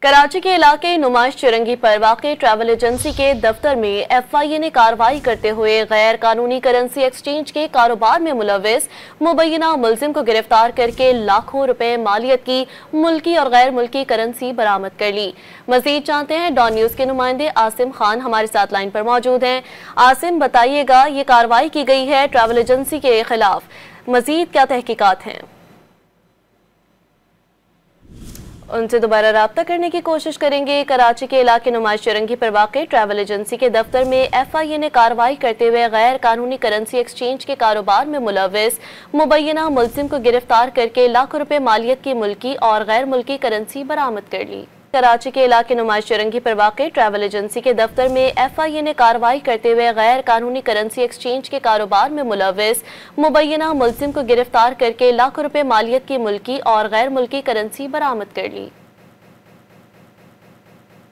कराची के इलाके नुमाइश चिरंगी पर वाक़ई ट्रैवल एजेंसी के दफ्तर में FIA ने कार्रवाई करते हुए गैर कानूनी करेंसी एक्सचेंज के कारोबार में मुलव्विस मुबैना मुलजिम को गिरफ्तार करके लाखों रुपए मालियत की मुल्की और गैर मुल्की करेंसी बरामद कर ली। मजीद जानते हैं, डॉन न्यूज के नुमाइंदे आसिम खान हमारे साथ लाइन पर मौजूद हैं। आसिम, बताइएगा, ये कार्रवाई की गई है ट्रैवल एजेंसी के खिलाफ, मजीद क्या तहकीकात हैं? उनसे दोबारा राब्ता करने की कोशिश करेंगे। कराची के इलाके नुमाइश चिरंगी पर वाक़ई ट्रैवल एजेंसी के दफ्तर में FIA ने कार्रवाई करते हुए गैर कानूनी करेंसी एक्सचेंज के कारोबार में मुलव्विस मुबैना मुलजिम को गिरफ्तार करके लाखों रुपए मालियत की मुल्की और गैर मुल्की करेंसी बरामद कर ली। कराची के इलाके नुमाइश चिरंगी पर वाक़ई ट्रैवल एजेंसी के दफ्तर में FIA ने कार्रवाई करते हुए गैर कानूनी करेंसी एक्सचेंज के कारोबार में मुलव्विस मुबैना मुलजिम को गिरफ्तार करके लाखों रुपए मालियत की मुल्की और गैर मुल्की करेंसी बरामद कर ली।